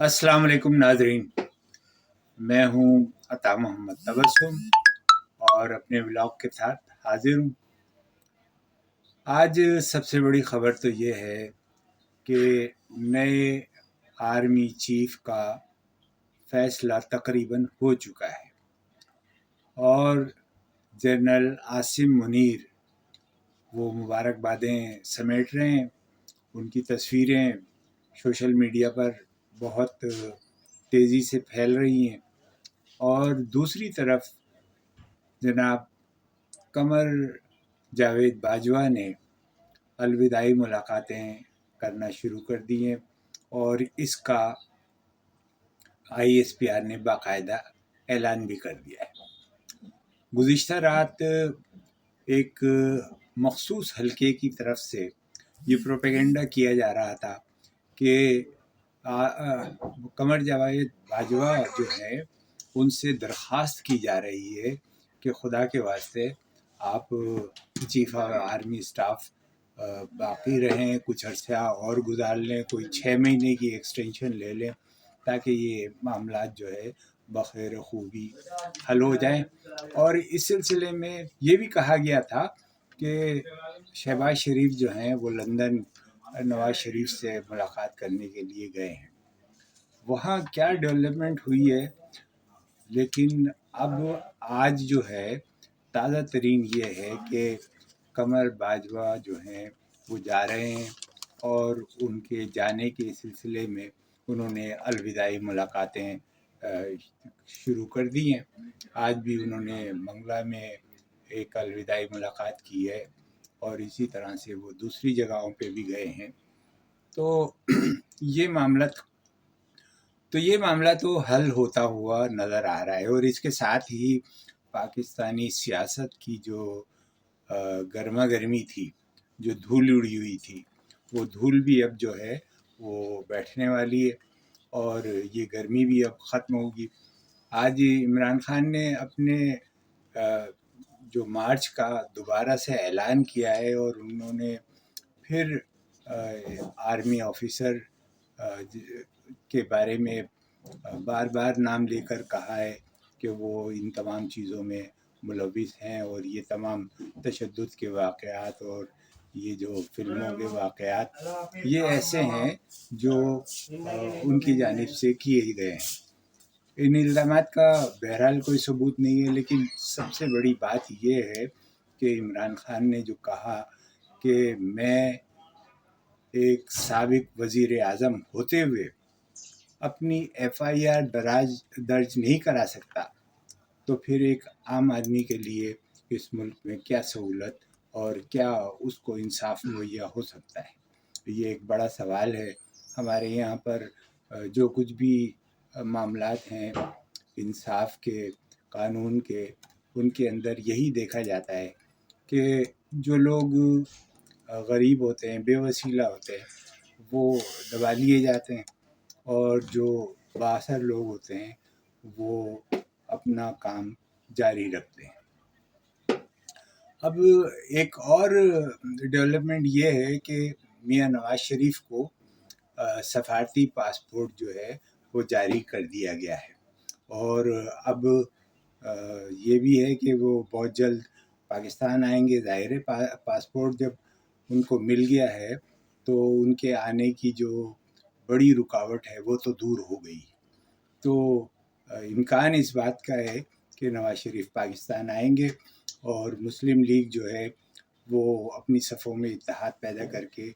अस्सलाम वालेकुम नाजरीन, मैं हूँ अता मोहम्मद तबस्सुम और अपने व्लॉग के साथ हाजिर हूँ। आज सबसे बड़ी खबर तो ये है कि नए आर्मी चीफ का फैसला तकरीबन हो चुका है और जनरल आसिम मुनीर वो मुबारकबादें समेट रहे हैं। उनकी तस्वीरें सोशल मीडिया पर बहुत तेज़ी से फैल रही हैं और दूसरी तरफ जनाब कमर जावेद बाजवा ने अलविदाई मुलाकातें करना शुरू कर दी हैं और इसका ISPR ने बाकायदा ऐलान भी कर दिया है। गुज़िश्ता रात एक मखसूस हलके की तरफ से ये प्रोपेगेंडा किया जा रहा था कि कमर जावेद बाजवा जो है उनसे दरख्वास्त की जा रही है कि खुदा के वास्ते आप चीफ ऑफ आर्मी स्टाफ बाकी रहें, कुछ अर्सा और गुजार लें, कोई 6 महीने की एक्सटेंशन ले लें ताकि ये मामला जो है बखैर खूबी हल हो जाएं। और इस सिलसिले में ये भी कहा गया था कि शहबाज शरीफ जो हैं वो लंदन नवाज शरीफ से मुलाकात करने के लिए गए हैं। वहाँ क्या डेवलपमेंट हुई है, लेकिन अब आज जो है ताज़ा तरीन ये है कि कमर बाजवा जो हैं वो जा रहे हैं और उनके जाने के सिलसिले में उन्होंने अलविदाई मुलाकातें शुरू कर दी हैं। आज भी उन्होंने मंगला में एक अलविदाई मुलाकात की है और इसी तरह से वो दूसरी जगहों पे भी गए हैं। तो ये मामला तो हल होता हुआ नज़र आ रहा है और इसके साथ ही पाकिस्तानी सियासत की जो गर्मा गर्मी थी, जो धूल उड़ी हुई थी, वो धूल भी अब जो है वो बैठने वाली है और ये गर्मी भी अब ख़त्म होगी। आज इमरान खान ने अपने जो मार्च का दोबारा से ऐलान किया है और उन्होंने फिर आर्मी ऑफिसर के बारे में बार बार नाम लेकर कहा है कि वो इन तमाम चीज़ों में मुलविस हैं और ये तमाम तशद्दुद के वाक़यात और ये जो फिल्मों के वाक़यात ये ऐसे हैं जो उनकी जानिब से किए गए हैं। इन इल्ज़ामात का बहरहाल कोई सबूत नहीं है, लेकिन सबसे बड़ी बात ये है कि इमरान खान ने जो कहा कि मैं एक साबिक वज़ीर आज़म होते हुए अपनी FIR दर्ज नहीं करा सकता, तो फिर एक आम आदमी के लिए इस मुल्क में क्या सहूलत और क्या उसको इंसाफ मुहैया हो सकता है। ये एक बड़ा सवाल है। हमारे यहाँ पर जो कुछ भी मामलात हैं इंसाफ के, कानून के, उनके अंदर यही देखा जाता है कि जो लोग गरीब होते हैं, बेवसीला होते हैं, वो दबा लिए जाते हैं और जो बाअसर लोग होते हैं वो अपना काम जारी रखते हैं। अब एक और डेवलपमेंट ये है कि मियां नवाज शरीफ को सफारती पासपोर्ट जो है वो जारी कर दिया गया है और अब ये भी है कि वो बहुत जल्द पाकिस्तान आएंगे। ज़ाहिर है पासपोर्ट जब उनको मिल गया है तो उनके आने की जो बड़ी रुकावट है वो तो दूर हो गई। तो इम्कान इस बात का है कि नवाज शरीफ पाकिस्तान आएंगे और मुस्लिम लीग जो है वो अपनी सफ़ों में इत्तेहाद पैदा करके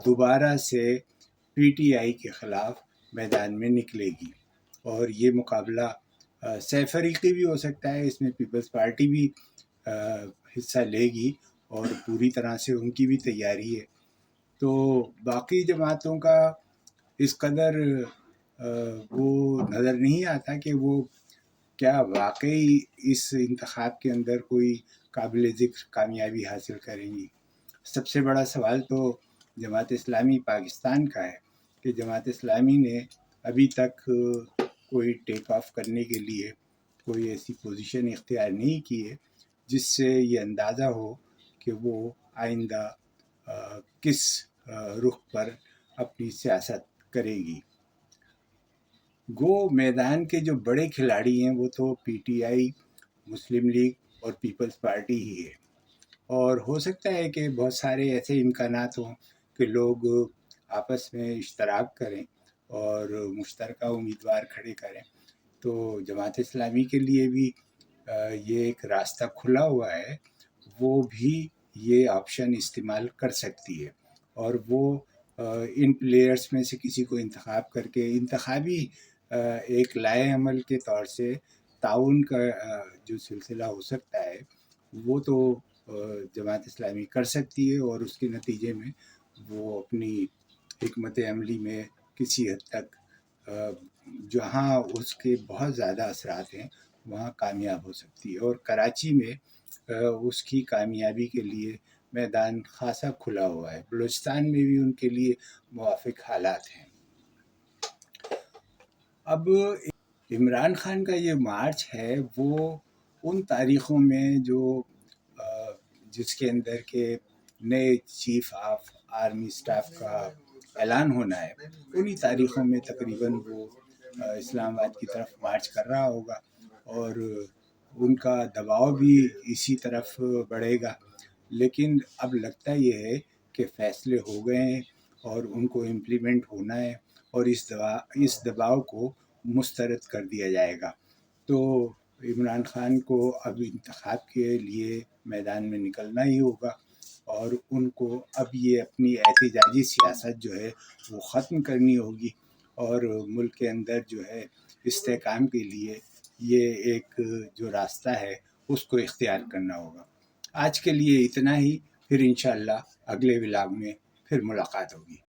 दोबारा से PTI के ख़िलाफ़ मैदान में निकलेगी और ये मुकाबला सैफरीकी भी हो सकता है। इसमें पीपल्स पार्टी भी हिस्सा लेगी और पूरी तरह से उनकी भी तैयारी है। तो बाकी जमातों का इस कदर वो नज़र नहीं आता कि वो क्या वाकई इस इंतखाब के अंदर कोई काबिल ज़िक्र कामयाबी हासिल करेंगी। सबसे बड़ा सवाल तो जमात इस्लामी पाकिस्तान का है कि जमात इस्लामी ने अभी तक कोई टेक ऑफ करने के लिए कोई ऐसी पोजीशन इख्तियार नहीं की है जिससे ये अंदाज़ा हो कि वो आइंदा किस رخ پر اپنی سیاست کرے گی۔ گو میدان کے جو بڑے کھلاڑی ہیں وہ تو P T I, Muslim league اور پیپلز پارٹی ہی ہے، اور ہو سکتا ہے کہ بہت سارے ایسے امکانات ہوں کہ لوگ آپس میں اشتراک کریں اور مشترکہ امیدوار کھڑے کریں، تو جماعت اسلامی کے لیے بھی یہ ایک راستہ کھلا ہوا ہے، وہ بھی یہ آپشن استعمال کر سکتی ہے، اور وہ ان پلیئرز میں سے کسی کو انتخاب کر کے انتخابی ایک لائے عمل کے طور سے تعاون کا جو سلسلہ ہو سکتا ہے وہ تو جماعت اسلامی کر سکتی ہے، اور اس کے نتیجے میں وہ اپنی حکمت عملی میں کسی حد تک جہاں اس کے بہت زیادہ اثرات ہیں وہاں کامیاب ہو سکتی ہے، اور کراچی میں اس کی کامیابی کے لیے میدان خاصا کھلا ہوا ہے۔ بلوچستان میں بھی ان کے لیے موافق حالات ہیں۔ اب عمران خان کا یہ مارچ ہے وہ ان تاریخوں میں جو جس کے اندر کے نئے چیف آف آرمی سٹاف کا اعلان ہونا ہے، انہی تاریخوں میں تقریباً وہ اسلام آباد کی طرف مارچ کر رہا ہوگا، اور ان کا دباؤ بھی اسی طرف بڑھے گا، لیکن اب لگتا یہ ہے کہ فیصلے ہو گئے ہیں اور ان کو امپلیمنٹ ہونا ہے، اور اس دباؤ کو مسترد کر دیا جائے گا۔ تو عمران خان کو اب انتخاب کے لیے میدان میں نکلنا ہی ہوگا، اور ان کو اب یہ اپنی احتجاجی سیاست جو ہے وہ ختم کرنی ہوگی، اور ملک کے اندر جو ہے استحکام کے لیے یہ ایک جو راستہ ہے اس کو اختیار کرنا ہوگا۔ آج کے لیے اتنا ہی، پھر انشاءاللہ اگلے ولاگ میں پھر ملاقات ہوگی۔